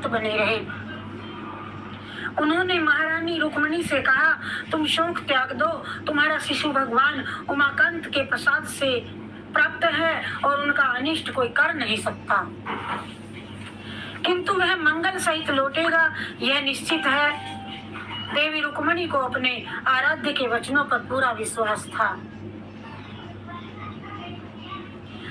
बने रहे। उन्होंने महारानी रुक्मिणी से कहा, तुम शोक त्याग दो, तुम्हारा शिशु भगवान उमाकांत के प्रसाद से प्राप्त है और उनका अनिष्ट कोई कर नहीं सकता, किंतु वह मंगल सहित लौटेगा, यह निश्चित है। देवी रुक्मिणी को अपने आराध्य के वचनों पर पूरा विश्वास था।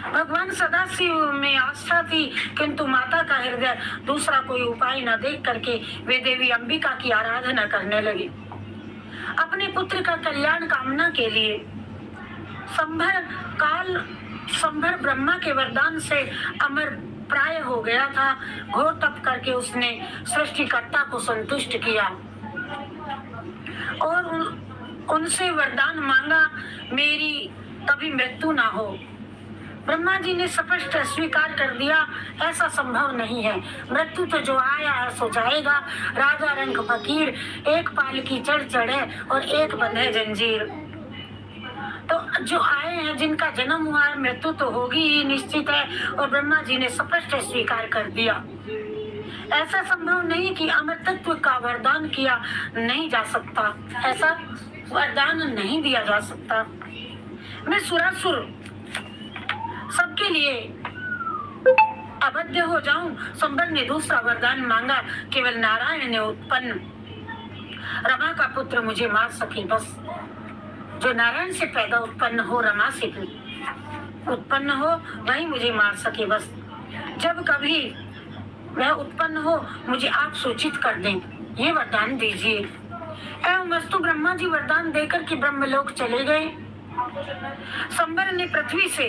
भगवान सदाशिव में आस्था थी, किंतु माता का हृदय दूसरा कोई उपाय न देख करके वे देवी अंबिका की आराधना करने लगी। अपने पुत्र का कल्याण कामना के लिए संभर ब्रह्मा के वरदान से अमर प्राय हो गया था। घोर तप करके उसने सृष्टिकर्ता को संतुष्ट किया और उनसे वरदान मांगा, मेरी कभी मृत्यु ना हो। ब्रह्मा जी ने स्पष्ट स्वीकार कर दिया, ऐसा संभव नहीं है, मृत्यु तो जो आया है सो जाएगा। राजा रंग फकीर, एक पाल की चढ़ चढ़े और एक बंधे जंजीर। तो जो आए हैं, जिनका जन्म हुआ है, मृत्यु तो होगी ही, निश्चित है। और ब्रह्मा जी ने स्पष्ट स्वीकार कर दिया, ऐसा संभव नहीं कि अमर तत्व का वरदान किया नहीं जा सकता, ऐसा वरदान नहीं दिया जा सकता। मैं सुरासुर सबके लिए अवध्य हो जाऊं। संबर ने दूसरा वरदान मांगा, केवल नारायण ने उत्पन्न रमा का पुत्र मुझे मार सके, बस। जो नारायण से पैदा उत्पन्न हो, रमा से उत्पन्न हो, वही मुझे मार सके, बस। जब कभी वह उत्पन्न हो, मुझे आप सूचित कर दें, ये वरदान दीजिए। एवं वस्तु ब्रह्मा जी वरदान देकर के ब्रह्मलोक चले गए। संबर ने पृथ्वी से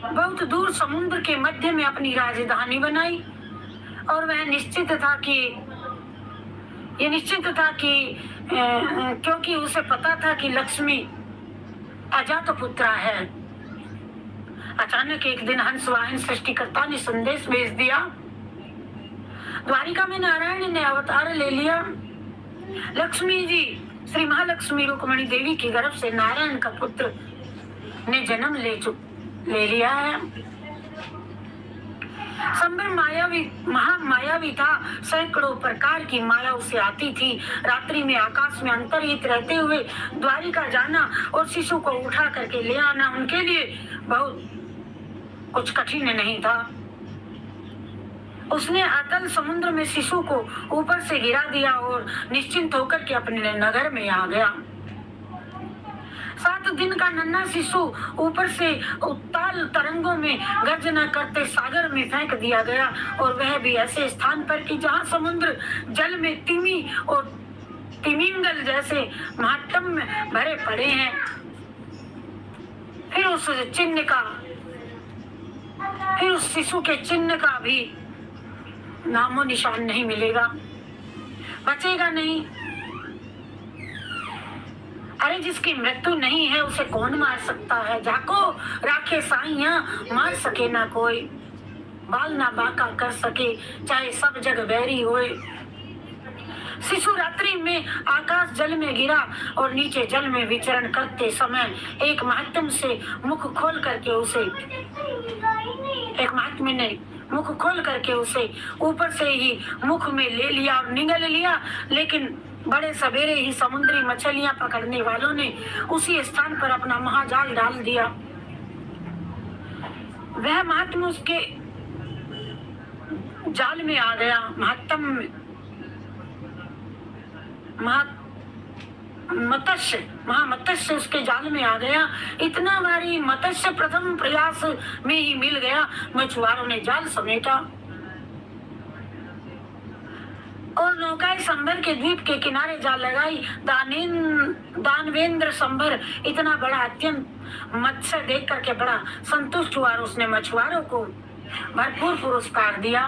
बहुत दूर समुद्र के मध्य में अपनी राजधानी बनाई और वह निश्चित था कि क्योंकि उसे पता था कि लक्ष्मी अजात पुत्रा है। अचानक एक दिन हंस वाहन सृष्टिकर्ता ने संदेश भेज दिया, द्वारिका में नारायण ने अवतार ले लिया। लक्ष्मी जी, श्री महालक्ष्मी रुक्मिणी देवी के गर्भ से नारायण का पुत्र ने जन्म ले लिया है। संबर महामायावी था, सैकड़ों प्रकार की माया उसे आती थी। रात्रि में आकाश में अंतर्हित रहते हुए द्वारिका जाना और शिशु को उठा करके ले आना उनके लिए बहुत कुछ कठिन नहीं था। उसने अतल समुद्र में शिशु को ऊपर से गिरा दिया और निश्चिंत होकर के अपने नगर में आ गया। 7 दिन का नन्हा शिशु ऊपर से उत्ताल तरंगों में गर्जना करते सागर में फेंक दिया गया, और वह भी ऐसे स्थान पर कि जहां समुद्र जल में तिमी और तिमिंगल जैसे महाटम भरे पड़े हैं। फिर उस शिशु के चिन्ह का भी नामो निशान नहीं मिलेगा, बचेगा नहीं। अरे जिसकी मृत्यु नहीं है उसे कौन मार सकता है। जाको राखे साइया, मार सके ना कोई, बाल ना बाका कर सके, चाहे सब जग बैरी होए। शिशु रात्रि में आकाश जल में गिरा और नीचे जल में विचरण करते समय एक महात्म से मुख खोल करके उसे ऊपर से ही मुख में ले लिया और निगल लिया। लेकिन बड़े सवेरे ही समुद्री मछलियां पकड़ने वालों ने उसी स्थान पर अपना महाजाल डाल दिया। वह महात्मा उसके जाल में आ गया। महामत्स्य उसके जाल में आ गया। इतना भारी मत्स्य प्रथम प्रयास में ही मिल गया। मछुआरों ने जाल समेटा और नौकाएं संभर के द्वीप के किनारे जा लगाई। दानवेंद्र संभर इतना बड़ा अत्यंत मत्स्य देख करके बड़ा संतुष्ट हुआ और उसने मछुआरों को भरपूर पुरस्कार दिया।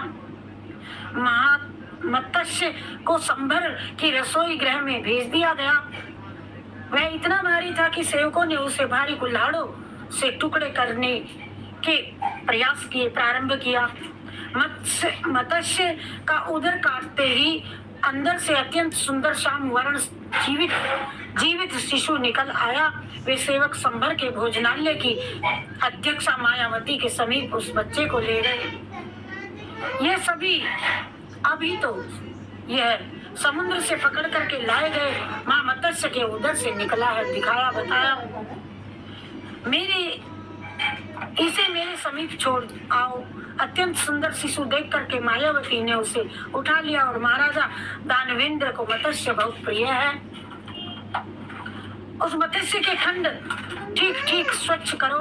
मत्स्य को संभर की रसोई गृह में भेज दिया गया। वह इतना भारी था कि सेवकों ने उसे भारी कुल्हाड़ों से टुकड़े करने के प्रयास प्रारंभ किया। मत्स्य का उदर काटते ही अंदर से अत्यंत सुंदर श्याम वर्ण जीवित शिशु निकल आया। वे सेवक संभर के भोजनालय की अध्यक्षा मायावती के समीप उस बच्चे को ले गए। ये सभी अभी तो यह समुद्र से पकड़ करके लाए गए माँ मत्स्य के उधर से निकला है, दिखाया बताया। इसे मेरे समीप छोड़ आओ। अत्यंत सुंदर शिशु देख करके मायावती ने उसे उठा लिया और महाराजा दानवेंद्र को मत्स्य बहुत प्रिय है। उस मत्स्य के खंड ठीक ठीक स्वच्छ करो,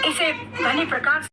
इसे भली प्रकार